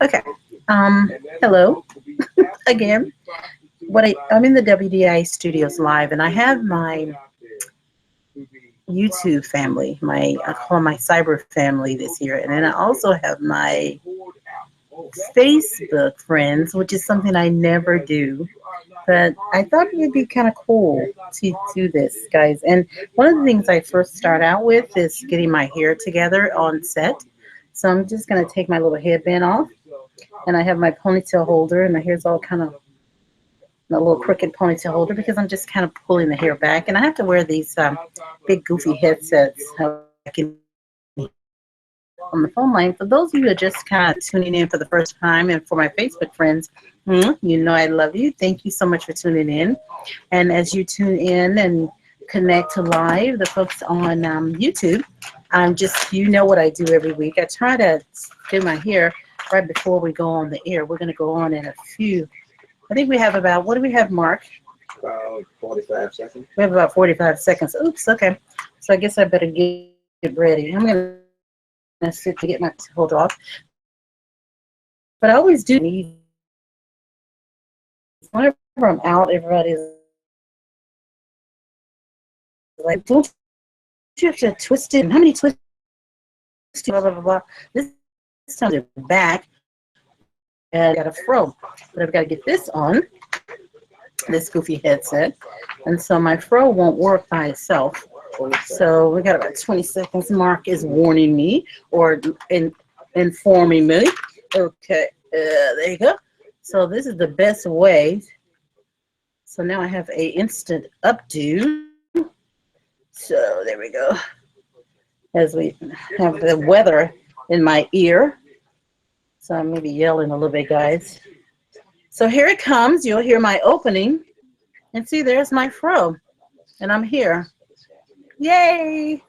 Okay. Hello again. I'm in the WDI Studios live, and I have my YouTube family. I call my cyber family this year, and then I also have my Facebook friends, which is something I never do. But I thought it would be kind of cool to do this, guys. And one of the things I first start out with is getting my hair together on set. So I'm just going to take my little headband off, and I have my ponytail holder, and the hair's all kind of a little crooked ponytail holder because I'm just kind of pulling the hair back. And I have to wear these big goofy headsets I can on the phone line. For those of you who are just kind of tuning in for the first time, and for my Facebook friends, you know I love you. Thank you so much for tuning in. And as you tune in and connect to live, the folks on YouTube, you know what I do every week. I try to do my hair right before we go on the air. We're going to go on in a few. I think we have about, what do we have, Mark? About 45 seconds. We have about 45 seconds. Oops, okay. So I guess I better get ready. I'm going to sit to get my hold off. But I always do need, whenever I'm out, everybody's like, don't you have to twist it? And how many twists? Blah, blah, blah, blah. This time they're back. And I got a fro. But I've got to get this on, this goofy headset. And so my fro won't work by itself. So we got about 20 seconds. Mark is warning me or informing me. Okay, there you go. So this is the best way. So now I have a instant updo. So there we go. As we have the weather in my ear. So I'm maybe yelling a little bit, guys. So here it comes. You'll hear my opening. And see, there's my fro. And I'm here. Yay!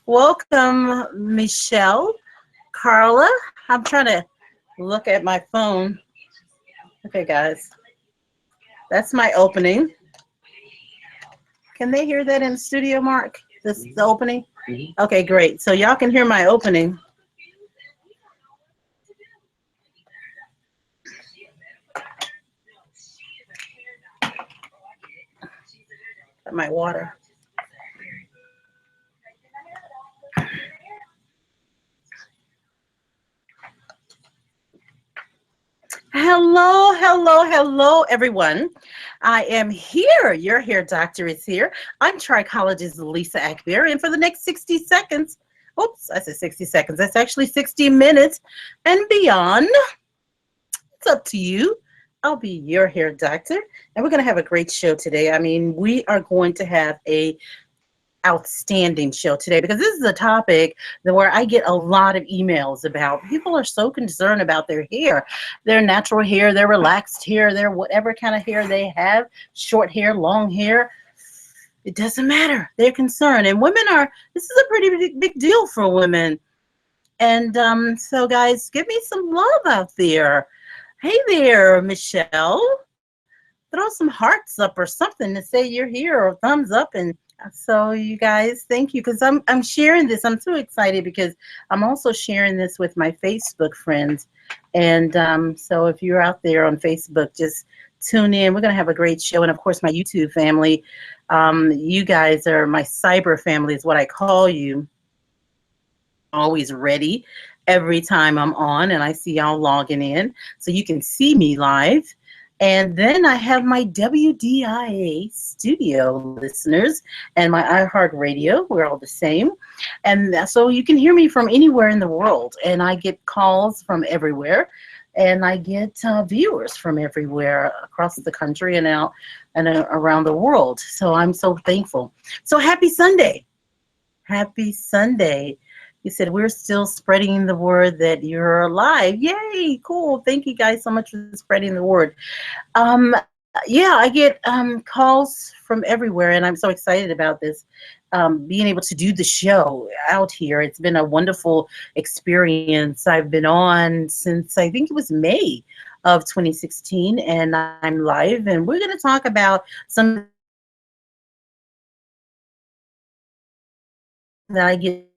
Welcome, Michelle. Carla. I'm trying to look at my phone. Okay, guys. That's my opening. Can they hear that in the studio, Mark? This is the opening? Mm-hmm. Okay, great. So y'all can hear my opening. Got my water. Hello, hello, hello, everyone. I am here. Your hair doctor is here. I'm trichologist Lisa Akbari, and for the next 60 seconds, oops, I said 60 seconds. That's actually 60 minutes and beyond. It's up to you. I'll be your hair doctor, and we're going to have a great show today. I mean, we are going to have a outstanding show today because this is a topic where I get a lot of emails about. People are so concerned about their hair, their natural hair, their relaxed hair, their whatever kind of hair they have, short hair, long hair. It doesn't matter. They're concerned. And this is a pretty big deal for women. And so, guys, give me some love out there. Hey there, Michelle. Throw some hearts up or something to say you're here, or thumbs up. And so you guys, thank you, because I'm sharing this. I'm so excited because I'm also sharing this with my Facebook friends. And so if you're out there on Facebook, just tune in. We're going to have a great show. And of course, my YouTube family, you guys are my cyber family is what I call you. Always ready every time I'm on and I see y'all logging in. So you can see me live. And then I have my WDIA studio listeners and my iHeartRadio. We're all the same. And so you can hear me from anywhere in the world. And I get calls from everywhere. And I get viewers from everywhere across the country and out and around the world. So I'm so thankful. So happy Sunday. Happy Sunday. You said we're still spreading the word that you're alive. Yay, cool. Thank you guys so much for spreading the word. Yeah, I get calls from everywhere, and I'm so excited about this, being able to do the show out here. It's been a wonderful experience. I've been on since I think it was May of 2016, and I'm live, and we're going to talk about some that I get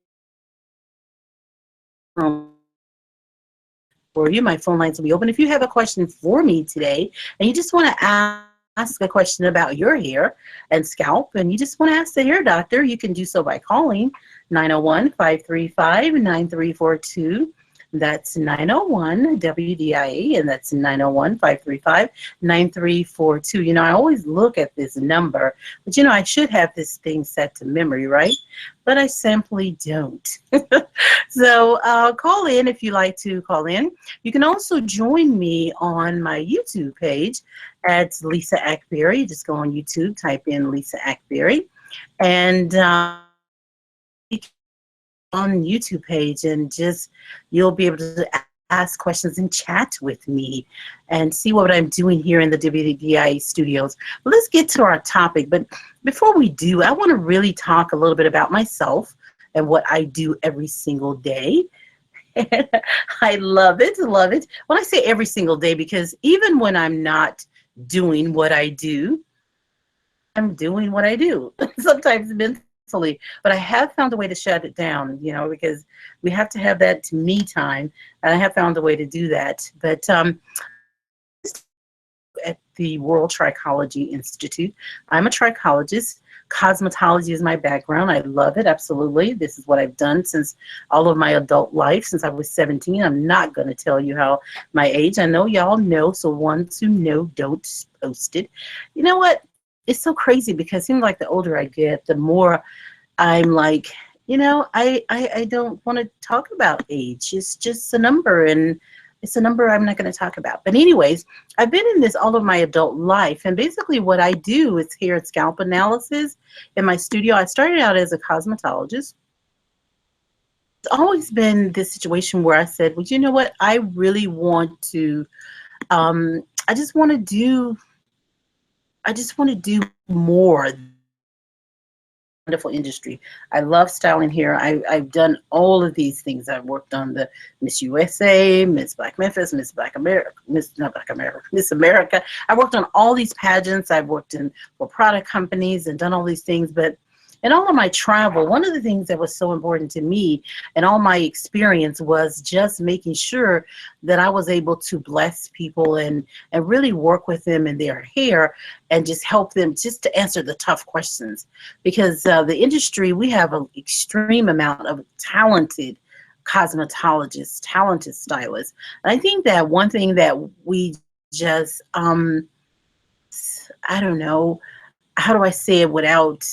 for you. My phone lines will be open. If you have a question for me today and you just want to ask a question about your hair and scalp, and you just want to ask the hair doctor, you can do so by calling 901-535-9342. That's 901 WDIA, and that's 901-535-9342. You know, I always look at this number, but you know, I should have this thing set to memory, right? But I simply don't. So call in if you like to call in. You can also join me on my YouTube page at Lisa Akbari. Just go on YouTube, type in Lisa Akbari, and on YouTube page, and just you'll be able to ask questions and chat with me and see what I'm doing here in the WDIA studios. Well, let's get to our topic, but before we do, I want to really talk a little bit about myself and what I do every single day. I love it, love it. When I say every single day, because even when I'm not doing what I do, I'm doing what I do. Sometimes mentally, but I have found a way to shut it down, you know, because we have to have that me time, and I have found a way to do that. But at the World Trichology Institute, I'm a trichologist. Cosmetology is my background. I love it, absolutely. This is what I've done since all of my adult life, since I was 17. I'm not going to tell you how my age. I know y'all know, so ones who know don't post it. You know what? It's so crazy because it seems like the older I get, the more I'm like, you know, I don't want to talk about age. It's just a number, and it's a number I'm not going to talk about. But anyways, I've been in this all of my adult life, and basically what I do is hair and scalp analysis in my studio. I started out as a cosmetologist. It's always been this situation where I said, well, you know what? I really want to, I just want to do more. Wonderful industry. I love styling hair. I've done all of these things. I've worked on the Miss USA, Miss Black Memphis, Miss Black America, Miss America. I worked on all these pageants. I've worked for product companies and done all these things. But in all of my travel, one of the things that was so important to me and all my experience was just making sure that I was able to bless people and really work with them in their hair and just help them just to answer the tough questions. Because the industry, we have an extreme amount of talented cosmetologists, talented stylists. And I think that one thing that we just, I don't know, how do I say it without...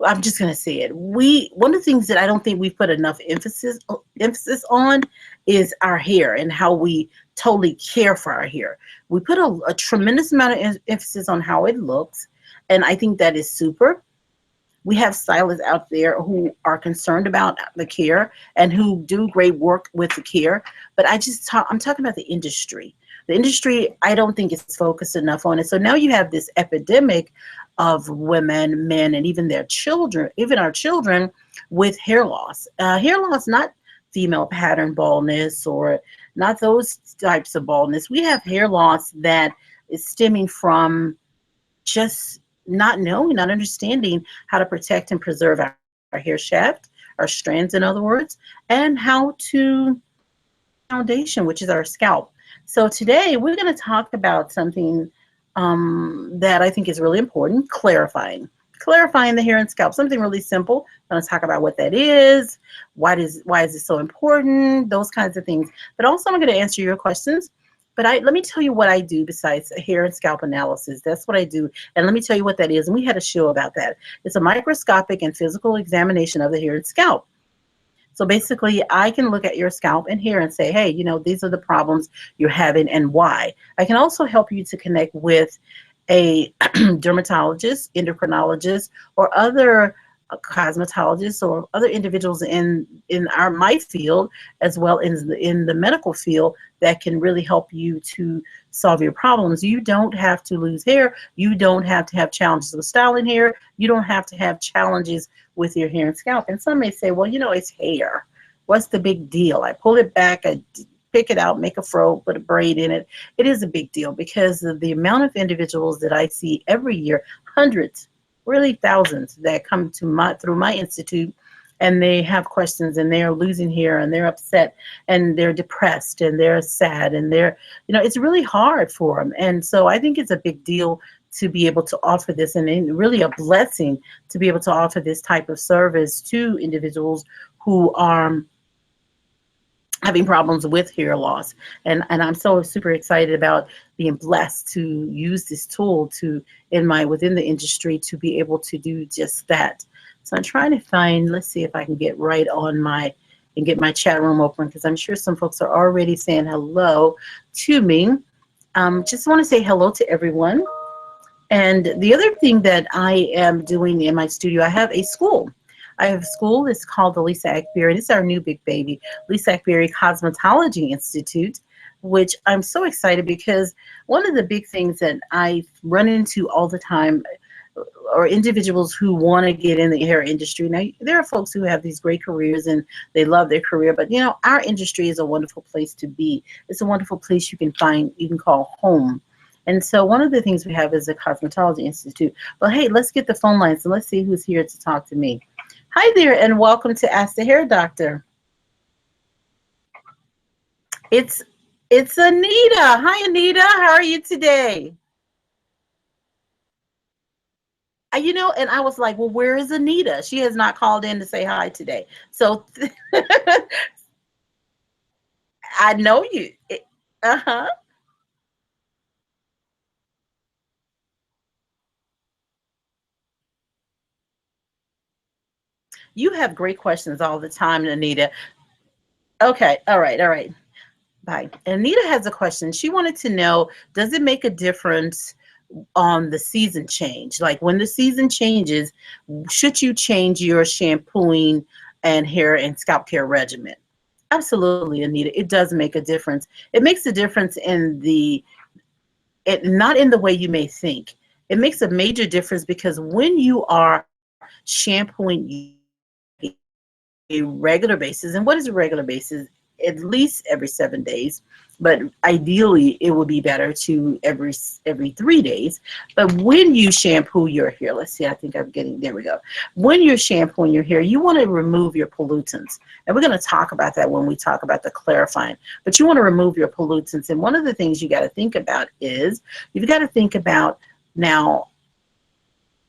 I'm just going to say it. One of the things that I don't think we've put enough emphasis on is our hair and how we totally care for our hair. We put a tremendous amount of emphasis on how it looks, and I think that is super. We have stylists out there who are concerned about the care and who do great work with the care, but I'm talking about the industry. The industry, I don't think is focused enough on it. So now you have this epidemic of women, men, and even their children, even our children, with hair loss. Hair loss, not female pattern baldness or not those types of baldness. We have hair loss that is stemming from just not knowing, not understanding how to protect and preserve our hair shaft, our strands, in other words, and how to foundation, which is our scalp. So today we're going to talk about something that I think is really important: clarifying the hair and scalp. Something really simple. I'm going to talk about what that is, why is it so important, those kinds of things. But also I'm going to answer your questions. But let me tell you what I do besides hair and scalp analysis. That's what I do. And let me tell you what that is. And we had a show about that. It's a microscopic and physical examination of the hair and scalp. So basically, I can look at your scalp and hair and say, hey, you know, these are the problems you're having and why. I can also help you to connect with a dermatologist, endocrinologist, or other cosmetologists or other individuals in my field, as well as in the medical field, that can really help you to solve your problems. You don't have to lose hair. You don't have to have challenges with styling hair. You don't have to have challenges with your hair and scalp. And some may say, well, you know, it's hair. What's the big deal? I pull it back, I pick it out, make a fro, put a braid in it. It is a big deal because of the amount of individuals that I see every year, hundreds, really thousands, that come to through my institute and they have questions, and they're losing hair, and they're upset, and they're depressed, and they're sad, and it's really hard for them. And so I think it's a big deal to be able to offer this, and really a blessing to be able to offer this type of service to individuals who are having problems with hair loss. And I'm so super excited about being blessed to use this tool to within the industry to be able to do just that. So I'm trying to find, let's see if I can get right on and get my chat room open, because I'm sure some folks are already saying hello to me. Just want to say hello to everyone. And the other thing that I am doing in my studio, I have a school. I have a school. It's called the Lisa Akbari. This is our new big baby, Lisa Akbari Cosmetology Institute, which I'm so excited because one of the big things that I run into all the time are individuals who want to get in the hair industry. Now, there are folks who have these great careers and they love their career, but our industry is a wonderful place to be. It's a wonderful place you can call home. And so one of the things we have is a Cosmetology Institute. But hey, let's get the phone lines and let's see who's here to talk to me. Hi there, and welcome to Ask the Hair Doctor. It's Anita. Hi, Anita. How are you today? And I was like, well, where is Anita? She has not called in to say hi today. So I know you. Uh-huh. You have great questions all the time, Anita. Okay. All right. All right. Bye. Anita has a question. She wanted to know, does it make a difference on the season change? Like when the season changes, should you change your shampooing and hair and scalp care regimen? Absolutely, Anita. It does make a difference. It makes a difference not in the way you may think. It makes a major difference because when you are shampooing a regular basis, and what is a regular basis? At least every 7 days, but ideally it would be better to every 3 days. But when you shampoo your hair, let's see, I think I'm getting, there we go. When you're shampooing your hair, you want to remove your pollutants. And we're going to talk about that when we talk about the clarifying. But you want to remove your pollutants. And one of the things you got to think about is, you've got to think about now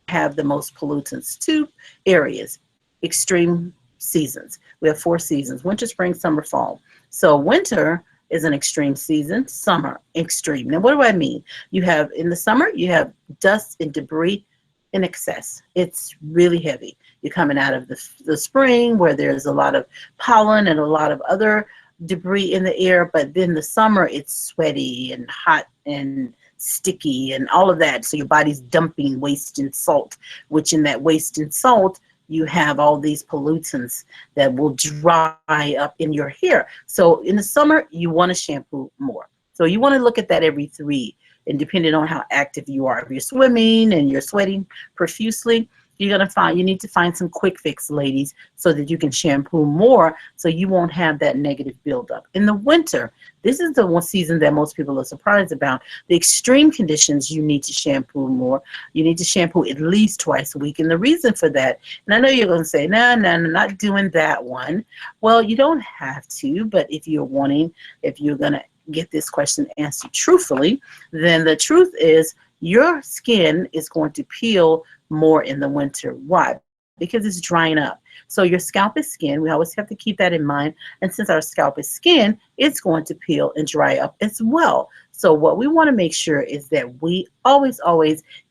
have the most pollutants. 2 areas, extreme seasons. We have 4 seasons: winter, spring, summer, fall. So winter is an extreme season, summer extreme. Now what do I mean? You have, in the summer, you have dust and debris in excess. It's really heavy. You're coming out of the spring where there's a lot of pollen and a lot of other debris in the air, but then the summer it's sweaty and hot and sticky and all of that. So your body's dumping waste and salt, which in that waste and salt you have all these pollutants that will dry up in your hair. So in the summer, you want to shampoo more. So you want to look at that every 3, and depending on how active you are. If you're swimming and you're sweating profusely, you need to find some quick fix, ladies, so that you can shampoo more so you won't have that negative buildup. In the winter, this is the one season that most people are surprised about. The extreme conditions, you need to shampoo more. You need to shampoo at least twice a week. And the reason for that, and I know you're going to say, no, I'm not doing that one. Well, you don't have to, but if you're going to get this question answered truthfully, then the truth is your skin is going to peel more in the winter. Why? Because it's drying up. So your scalp is skin. We always have to keep that in mind. And since our scalp is skin, it's going to peel and dry up as well. So what we want to make sure is that we always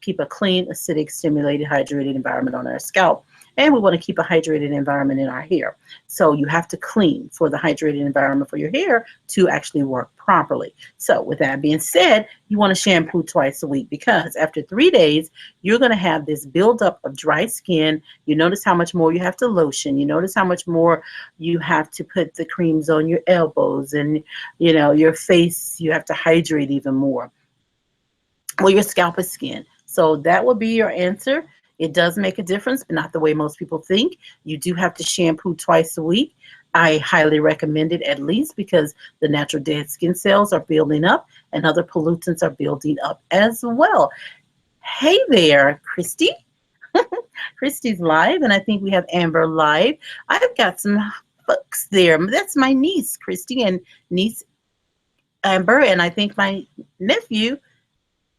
keep a clean, acidic, stimulated, hydrated environment on our scalp. And we want to keep a hydrated environment in our hair. So you have to clean for the hydrated environment for your hair to actually work properly. So with that being said, you want to shampoo twice a week, because after 3 days, you're going to have this buildup of dry skin. You notice how much more you have to lotion. You notice how much more you have to put the creams on your elbows, and your face, you have to hydrate even more. Well, your scalp is skin. So that will be your answer. It does make a difference, but not the way most people think. You do have to shampoo twice a week. I highly recommend it, at least, because the natural dead skin cells are building up and other pollutants are building up as well. Hey there, Christy. Christy's live, and I think we have Amber live. I've got some folks there. That's my niece, Christy, and niece Amber, and I think my nephew,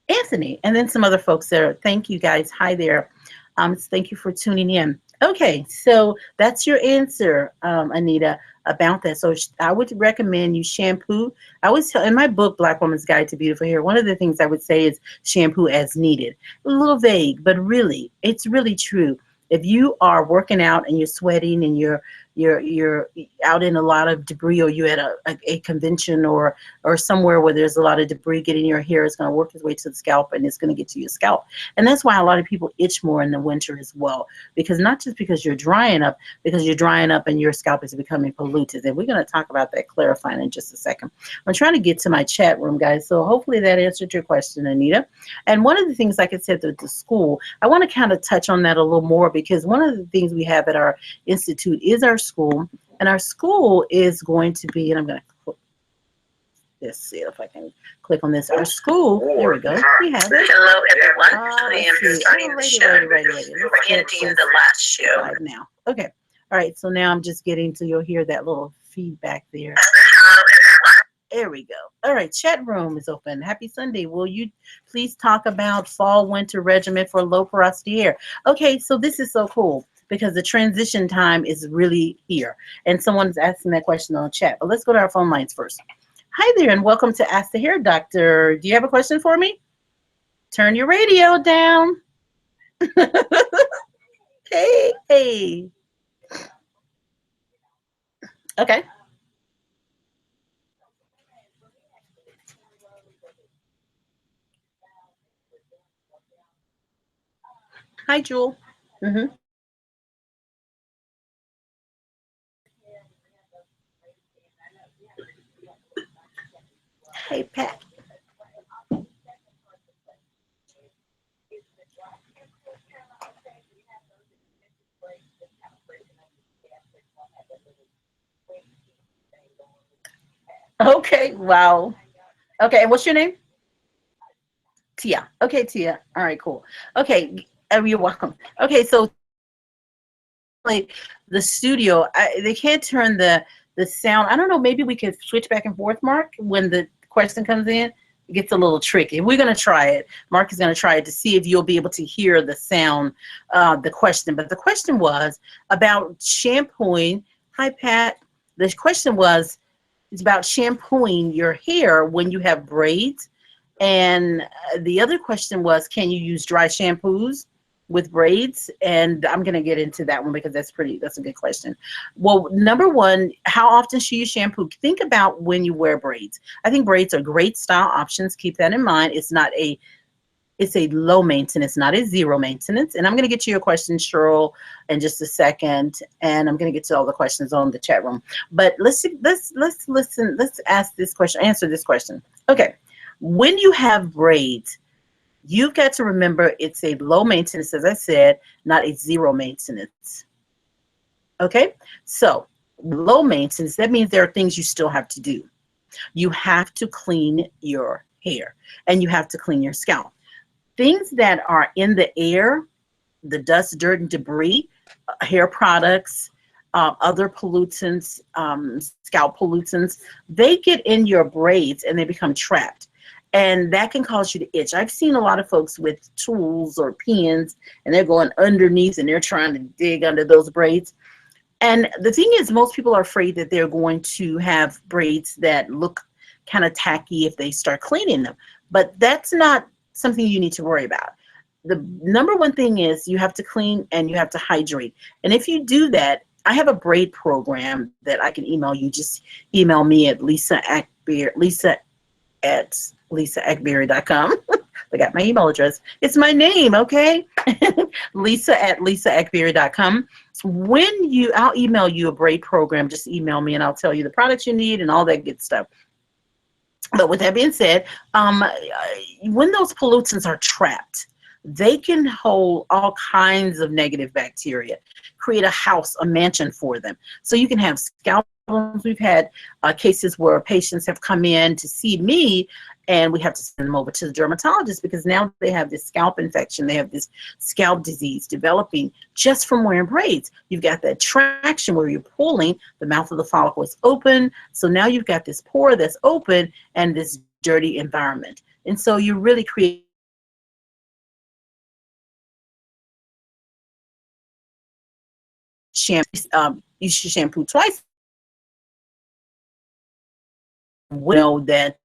Anthony, and then some other folks there. Thank you guys. Hi there. Thank you for tuning in. Okay, so that's your answer, Anita, about that. So I would recommend you shampoo. I always tell in my book, Black Woman's Guide to Beautiful Hair, one of the things I would say is shampoo as needed. A little vague, but really, it's really true. If you are working out and you're sweating and you're out in a lot of debris, or you're at a convention or somewhere where there's a lot of debris getting your hair, is going to work its way to the scalp and it's going to get to your scalp. And that's why a lot of people itch more in the winter as well, because not just because you're drying up, and your scalp is becoming polluted. And we're going to talk about that, clarifying, in just a second. I'm trying to get to my chat room, guys, so hopefully that answered your question, Anita. And one of the things, like I said, the school, I want to kind of touch on that a little more, because one of the things we have at our institute is our school, and our school is going to be, and I'm going to let's see if I can click on this. Our school, there we go. We have it. Hello, everyone. I am Let's see. starting the show. Ready. We're ending the last show. Live now. Okay. All right. So now I'm just getting to, you'll hear that little feedback there. There we go. All right. Chat room is open. Happy Sunday. Will you please talk about fall winter regimen for low porosity hair? Okay. So this is so cool, because the transition time is really here. And someone's asking that question on the chat. But let's go to our phone lines first. Hi there, and welcome to Ask the Hair Doctor. Do you have a question for me? Turn your radio down. Hey. Okay. Hi, Jewel. Hey, Pat. Okay, wow. Okay, and what's your name? Tia. Okay, Tia. All right, cool. Okay, you're welcome. Okay, so like the studio, they can't turn the sound. I don't know, maybe we could switch back and forth, Mark, when the question comes in. It gets a little tricky. We're going to try it. Mark is going to try it to see if you'll be able to hear the sound, the question. But the question was about shampooing. Hi, Pat. The question was, it's about shampooing your hair when you have braids. And the other question was, can you use dry shampoos with braids? And I'm going to get into that one because that's a good question. Well, number one, how often should you shampoo? Think about when you wear braids. I think braids are great style options. Keep that in mind. It's a low maintenance, not a zero maintenance. And I'm going to get to your question, Cheryl, in just a second. And I'm going to get to all the questions on the chat room. But let's listen. Let's ask this question, answer this question. Okay. When you have braids, you've got to remember it's a low maintenance, as I said, not a zero maintenance. Okay. So low maintenance, that means there are things you still have to do. You have to clean your hair and you have to clean your scalp. Things that are in the air, the dust, dirt, and debris, hair products, other pollutants, scalp pollutants, they get in your braids and they become trapped. And that can cause you to itch. I've seen a lot of folks with tools or pins, and they're going underneath and they're trying to dig under those braids. And the thing is, most people are afraid that they're going to have braids that look kind of tacky if they start cleaning them. But that's not something you need to worry about. The number one thing is you have to clean and you have to hydrate. And if you do that, I have a braid program that I can email you. Just email me at lisa@lisaakbari.com. I got my email address. It's my name, okay? Lisa@lisaakbari.com. I'll email you a braid program. Just email me and I'll tell you the products you need and all that good stuff. But with that being said, when those pollutants are trapped, they can hold all kinds of negative bacteria, create a house, a mansion for them. So you can have scalp We've had cases where patients have come in to see me, and we have to send them over to the dermatologist because now they have this scalp infection. They have this scalp disease developing just from wearing braids. You've got that traction where you're pulling, the mouth of the follicle is open. So now you've got this pore that's open and this dirty environment. And so you really create shampoo. You should shampoo twice. We know that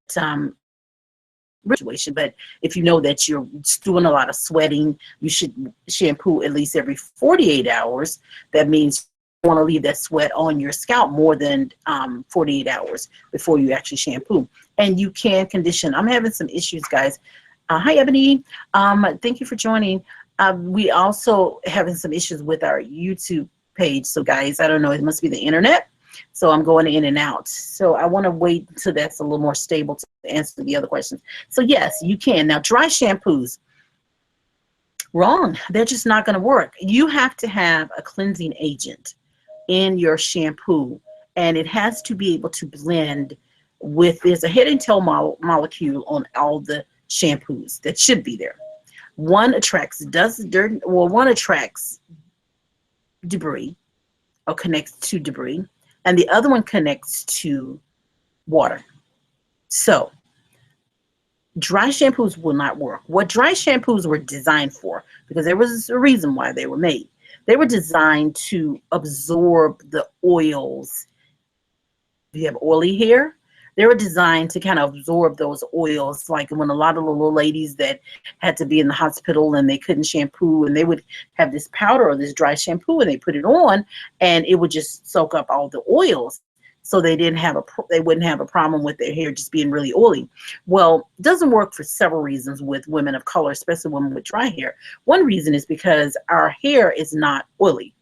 situation, but if you know that you're doing a lot of sweating, you should shampoo at least every 48 hours. That means you want to leave that sweat on your scalp more than 48 hours before you actually shampoo. And you can condition. I'm having some issues, guys. Hi, Ebony. Thank you for joining. We also having some issues with our YouTube page. So, guys, I don't know. It must be the internet. So I'm going in and out. So I want to wait until that's a little more stable to answer the other questions. So yes, you can. Now, dry shampoos, wrong. They're just not going to work. You have to have a cleansing agent in your shampoo, and it has to be able to blend with, there's a head and tail molecule on all the shampoos that should be there. One attracts dirt, well, one attracts debris or connects to debris, and the other one connects to water. So dry shampoos will not work. What dry shampoos were designed for, because there was a reason why they were made. They were designed to absorb the oils. If you have oily hair, they were designed to kind of absorb those oils. Like when a lot of the little ladies that had to be in the hospital and they couldn't shampoo, and they would have this powder or this dry shampoo and they put it on and it would just soak up all the oils. So they wouldn't have a problem with their hair just being really oily. Well, it doesn't work for several reasons with women of color, especially women with dry hair. One reason is because our hair is not oily.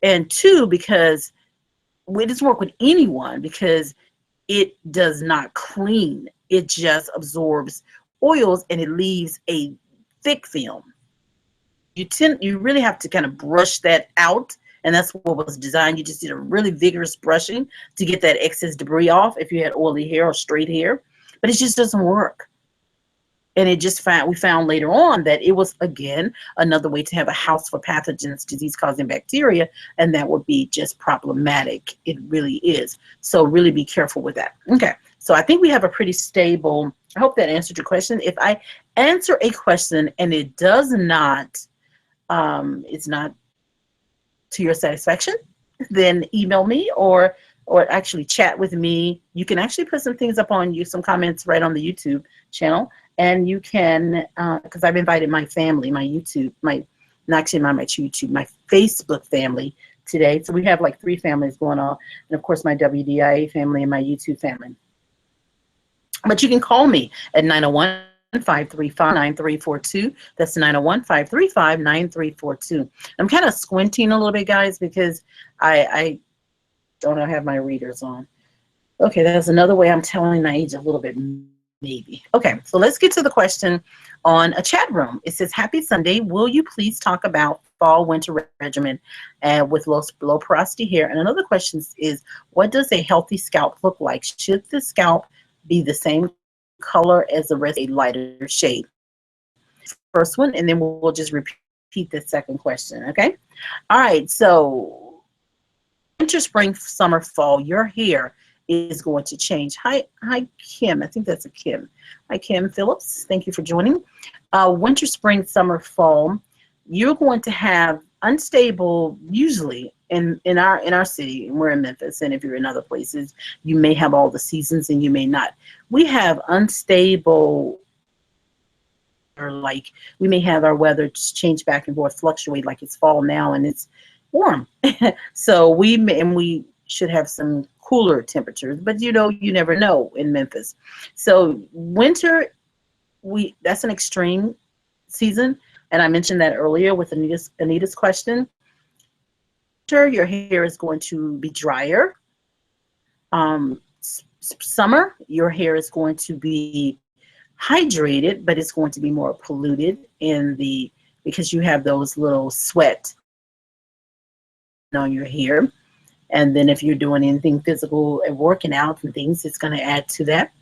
And two, because it doesn't work with anyone because it does not clean. It just absorbs oils and it leaves a thick film. You really have to kind of brush that out, and that's what was designed. You just did a really vigorous brushing to get that excess debris off if you had oily hair or straight hair, but it just doesn't work. And we found later on that it was, again, another way to have a house for pathogens, disease-causing bacteria, and that would be just problematic. It really is. So really be careful with that. Okay, so I think we have a pretty stable, I hope that answered your question. If I answer a question and it does not, it's not to your satisfaction, then email me or actually chat with me. You can actually put some things up on some comments right on the YouTube channel. And you can, because I've invited my family, my Facebook family today. So we have like 3 families going on. And of course, my WDIA family and my YouTube family. But you can call me at 901-535-9342. That's 901-535-9342. I'm kind of squinting a little bit, guys, because I don't have my readers on. Okay, that's another way I'm telling my age a little bit. Maybe. Okay, so let's get to the question on a chat room. It says, happy Sunday. Will you please talk about fall-winter regimen with low porosity hair? And another question is, what does a healthy scalp look like? Should the scalp be the same color as the rest, a lighter shade? First one, and then we'll just repeat the second question, okay? All right, so winter, spring, summer, fall, your hair is going to change. Hi, Kim. I think that's a Kim. Hi, Kim Phillips. Thank you for joining. Winter, spring, summer, fall, you're going to have unstable, usually in our city, and we're in Memphis, and if you're in other places, you may have all the seasons and you may not. We have unstable, or like we may have our weather just change back and forth, fluctuate, like it's fall now and it's warm. So we should have some cooler temperatures, but you never know in Memphis. So winter, that's an extreme season, and I mentioned that earlier with Anita's question. Winter, your hair is going to be drier. Summer, your hair is going to be hydrated, but it's going to be more polluted because you have those little sweat on your hair. And then if you're doing anything physical and working out and things, it's going to add to that.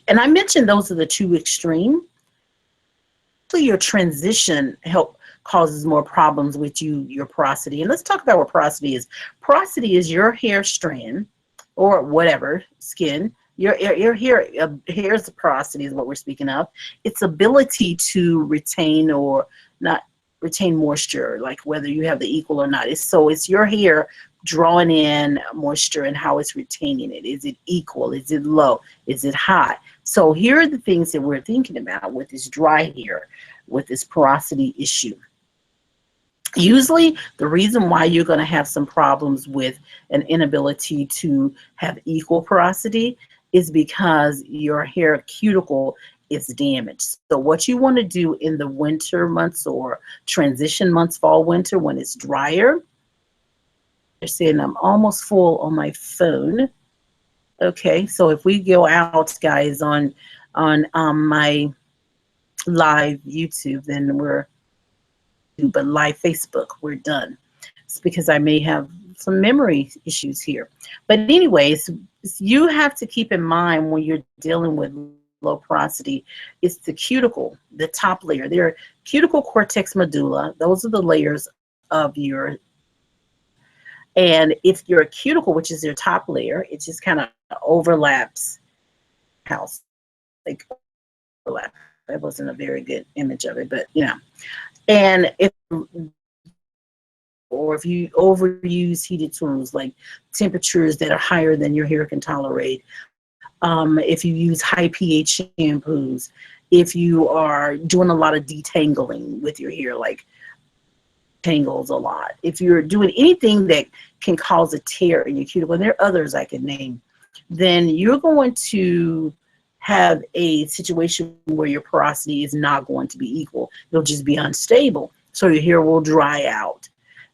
And I mentioned those are the two extreme. So your transition causes more problems with your porosity. And let's talk about what porosity is. Porosity is your hair strand or whatever skin. Your hair's porosity is what we're speaking of. Its ability to retain or not retain moisture, like whether you have the equal or not. It's your hair drawing in moisture and how it's retaining it. Is it equal? Is it low? Is it high? So here are the things that we're thinking about with this dry hair, with this porosity issue. Usually the reason why you're going to have some problems with an inability to have equal porosity is because your hair cuticle is damaged. So what you want to do in the winter months or transition months, fall, winter, when it's drier, they're saying I'm almost full on my phone. Okay, so if we go out, guys, on my live YouTube, then but live Facebook, we're done. It's because I may have some memory issues here. But anyways, you have to keep in mind when you're dealing with low porosity, it's the cuticle, the top layer. There are cuticle, cortex, medulla. Those are the layers of your. And if your cuticle, which is your top layer, it just kind of overlaps. House, like overlap. That wasn't a very good image of it, but you know. And if you overuse heated tools, like temperatures that are higher than your hair can tolerate, if you use high pH shampoos, if you are doing a lot of detangling with your hair, like tangles a lot, if you're doing anything that can cause a tear in your cuticle, and there are others I can name, then you're going to have a situation where your porosity is not going to be equal. It'll just be unstable. So your hair will dry out.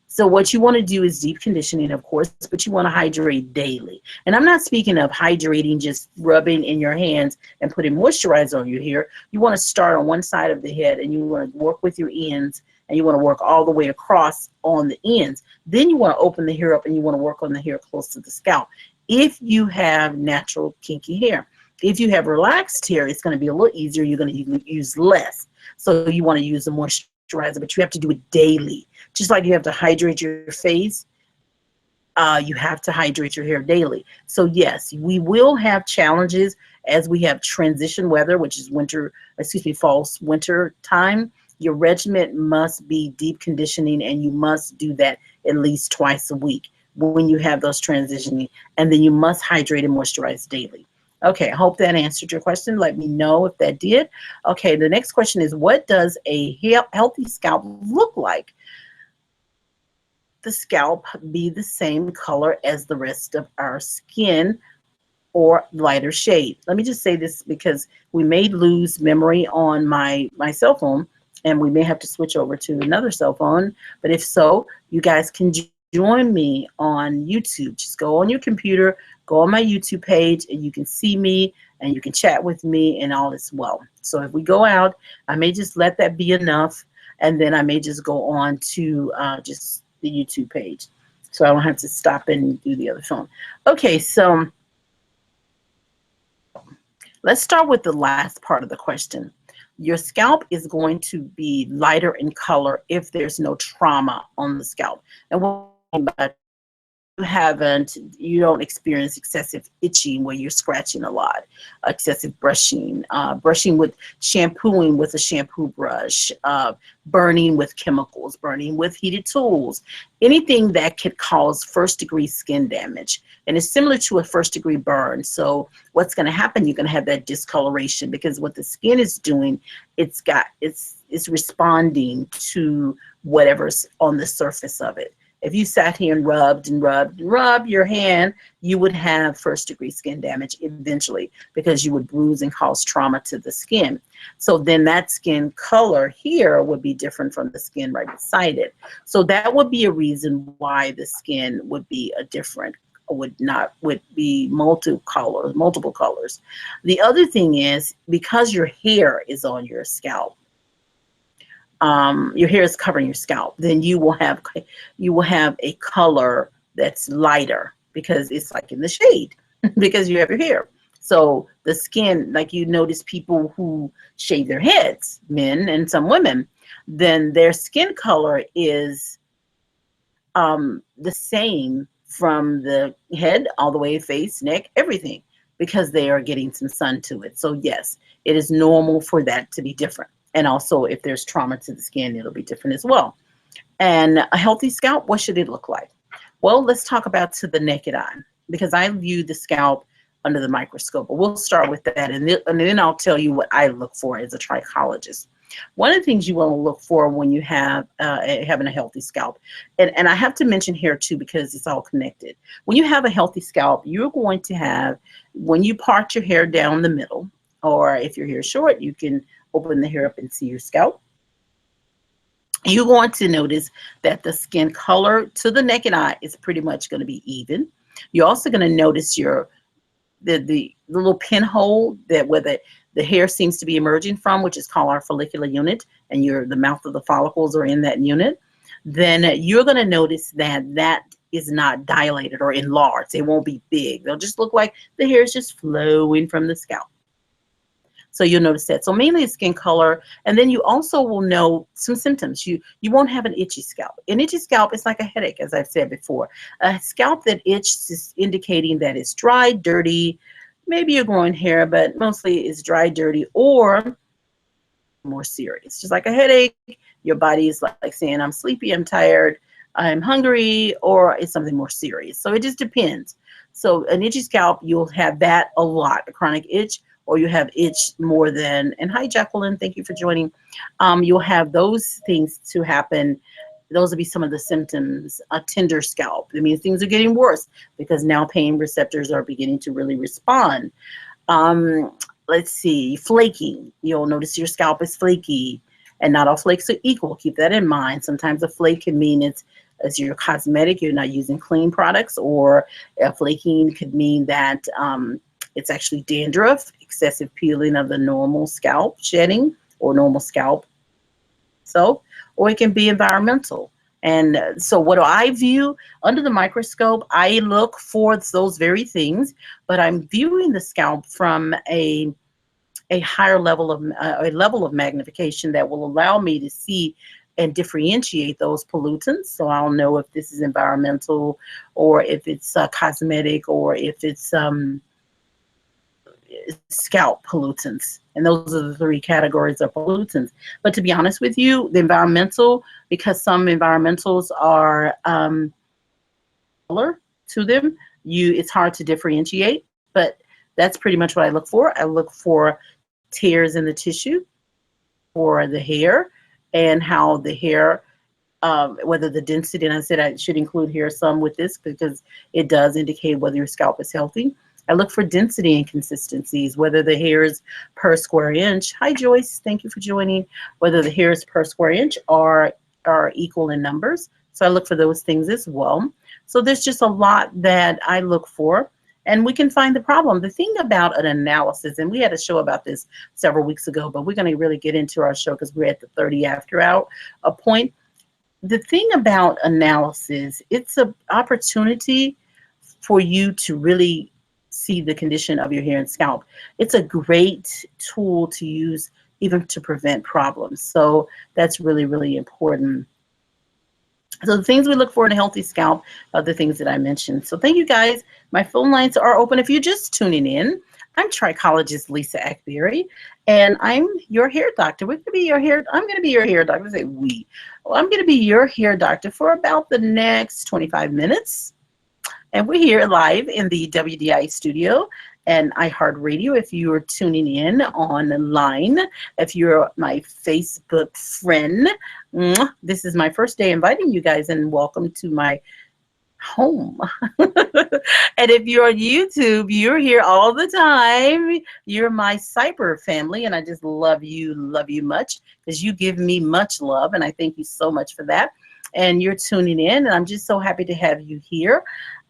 So what you want to do is deep conditioning, of course, but you want to hydrate daily. And I'm not speaking of hydrating, just rubbing in your hands and putting moisturizer on your hair. You want to start on one side of the head and you want to work with your ends and you want to work all the way across on the ends. Then you want to open the hair up and you want to work on the hair close to the scalp. If you have natural kinky hair. If you have relaxed hair, it's going to be a little easier. You're going to use less. So you want to use a moisturizer, but you have to do it daily. Just like you have to hydrate your face, you have to hydrate your hair daily. So yes, we will have challenges as we have transition weather, which is fall, winter time. Your regimen must be deep conditioning, and you must do that at least twice a week when you have those transitioning. And then you must hydrate and moisturize daily. Okay, I hope that answered your question. Let me know if that did. Okay, the next question is, what does a healthy scalp look like? The scalp be the same color as the rest of our skin or lighter shade. Let me just say this because we may lose memory on my cell phone and we may have to switch over to another cell phone. But if so, you guys can join me on YouTube. Just go on your computer, go on my YouTube page, and you can see me and you can chat with me and all is well. So if we go out, I may just let that be enough, and then I may just go on to just the YouTube page. So I don't have to stop and do the other phone. Okay, so let's start with the last part of the question. Your scalp is going to be lighter in color if there's no trauma on the scalp. And what but you don't experience excessive itching where you're scratching a lot, excessive brushing, brushing with shampooing with a shampoo brush, burning with chemicals, burning with heated tools, anything that could cause first-degree skin damage. And it's similar to a first-degree burn. So what's going to happen, you're going to have that discoloration because what the skin is doing, it's responding to whatever's on the surface of it. If you sat here and rubbed your hand, you would have first-degree skin damage eventually because you would bruise and cause trauma to the skin. So then that skin color here would be different from the skin right beside it. So that would be a reason why the skin would be would be multiple colors. The other thing is because your hair is on your scalp, your hair is covering your scalp, then you will have a color that's lighter because it's like in the shade because you have your hair. So the skin, like you notice people who shave their heads, men and some women, then their skin color is the same from the head all the way, face, neck, everything, because they are getting some sun to it. So yes, it is normal for that to be different. And also if there's trauma to the skin, it'll be different as well. And a healthy scalp, what should it look like? Well, let's talk about to the naked eye, because I view the scalp under the microscope. But we'll start with that, and then I'll tell you what I look for as a trichologist. One of the things you want to look for when you have having a healthy scalp, and I have to mention here too, because it's all connected. When you have a healthy scalp, you're going to have, when you part your hair down the middle, or if your hair is short, you can open the hair up and see your scalp. You're going to notice that the skin color to the naked eye is pretty much going to be even. You're also going to notice the little pinhole that where the hair seems to be emerging from, which is called our follicular unit, and the mouth of the follicles are in that unit. Then you're going to notice that that is not dilated or enlarged. It won't be big. They'll just look like the hair is just flowing from the scalp. So you'll notice that. So mainly skin color, and then you also will know some symptoms. You won't have an itchy scalp. An itchy scalp is like a headache, as I've said before. A scalp that itches is indicating that it's dry, dirty, maybe you're growing hair, but mostly it's dry, dirty, or more serious. Just like a headache, your body is like saying, I'm sleepy, I'm tired, I'm hungry, or it's something more serious. So it just depends. So an itchy scalp, you'll have that a lot, a chronic itch, or you have itch more than, and hi Jacqueline, thank you for joining. You'll have those things to happen. Those will be some of the symptoms. A tender scalp, that means things are getting worse because now pain receptors are beginning to really respond. Let's see, flaking. You'll notice your scalp is flaky, and not all flakes are equal. Keep that in mind. Sometimes a flake can mean it's your cosmetic, you're not using clean products, or flaking could mean that it's actually dandruff, excessive peeling of the normal scalp shedding or normal scalp. So, or it can be environmental. And so what do I view under the microscope? I look for those very things, but I'm viewing the scalp from a higher level of magnification that will allow me to see and differentiate those pollutants. So I'll know if this is environmental, or if it's cosmetic, or if it's scalp pollutants. And those are the three categories of pollutants. But to be honest with you, the environmental, because some environmentals are color to them, it's hard to differentiate. But that's pretty much what I look for. I look for tears in the tissue, for the hair, and how the hair, whether the density, and I said I should include hair some with this because it does indicate whether your scalp is healthy. I look for density inconsistencies, whether the hairs per square inch. Hi, Joyce. Thank you for joining. Whether the hairs per square inch are equal in numbers. So I look for those things as well. So there's just a lot that I look for, and we can find the problem. The thing about an analysis, and we had a show about this several weeks ago, but we're going to really get into our show because we're at the 30 after hour point. The thing about analysis, it's an opportunity for you to really see the condition of your hair and scalp. It's a great tool to use even to prevent problems. So that's really, really important. So the things we look for in a healthy scalp are the things that I mentioned. So thank you guys. My phone lines are open if you're just tuning in. I'm trichologist Lisa Akbari, and I'm your hair doctor. We're going to be your hair. I'm going to be your hair doctor. Say we. Well, I'm going to be your hair doctor for about the next 25 minutes. And we're here live in the WDI studio and iHeartRadio if you are tuning in online. If you're my Facebook friend, this is my first day inviting you guys, and welcome to my home. And if you're on YouTube, you're here all the time. You're my cyber family, and I just love you much because you give me much love, and I thank you so much for that. And you're tuning in, and I'm just so happy to have you here.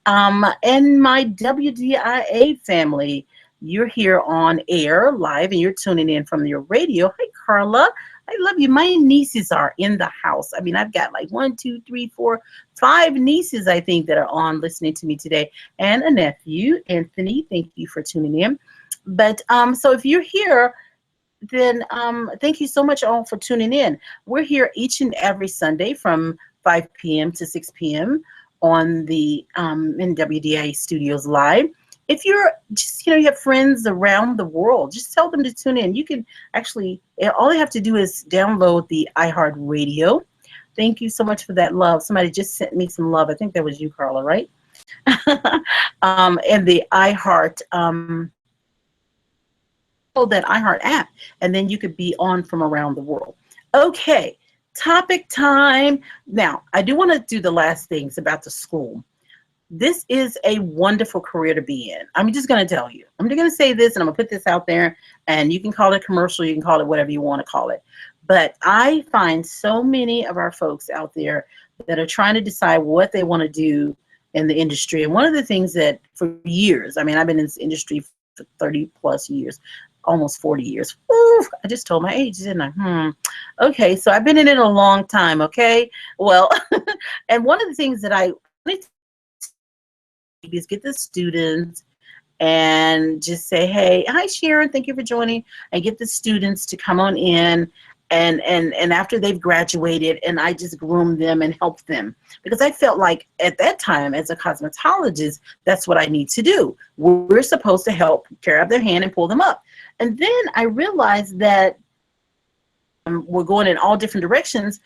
And my WDIA family, you're here on air live, and you're tuning in from your radio. Hi, Carla. I love you. My nieces are in the house. I mean, I've got like 1, 2, 3, 4, 5 nieces, I think, that are on listening to me today, and a nephew, Anthony. Thank you for tuning in. But so if you're here, then thank you so much all for tuning in. We're here each and every Sunday from 5 p.m. to 6 p.m. on the in WDA Studios Live. If you're just, you have friends around the world, just tell them to tune in. You can actually, all they have to do is download the iHeartRadio. Thank you so much for that love. Somebody just sent me some love. I think that was you, Carla, right? And the iHeart, that iHeart app, and then you could be on from around the world. Okay, topic time. Now, I do want to do the last things about the school. This is a wonderful career to be in. I'm just going to tell you. I'm going to say this, and I'm going to put this out there, and you can call it commercial, you can call it whatever you want to call it. But I find so many of our folks out there that are trying to decide what they want to do in the industry. And one of the things that for years, I mean, I've been in this industry for 30 plus years, almost 40 years. Ooh, I just told my age, didn't I? Okay, so I've been in it a long time, okay? Well, and one of the things that I wanted to do is get the students and just say, hey, hi Sharon, thank you for joining, and get the students to come on in and after they've graduated, and I just groom them and help them, because I felt like at that time as a cosmetologist, that's what I need to do. We're supposed to help grab their hand and pull them up. And then I realized that we're going in all different directions,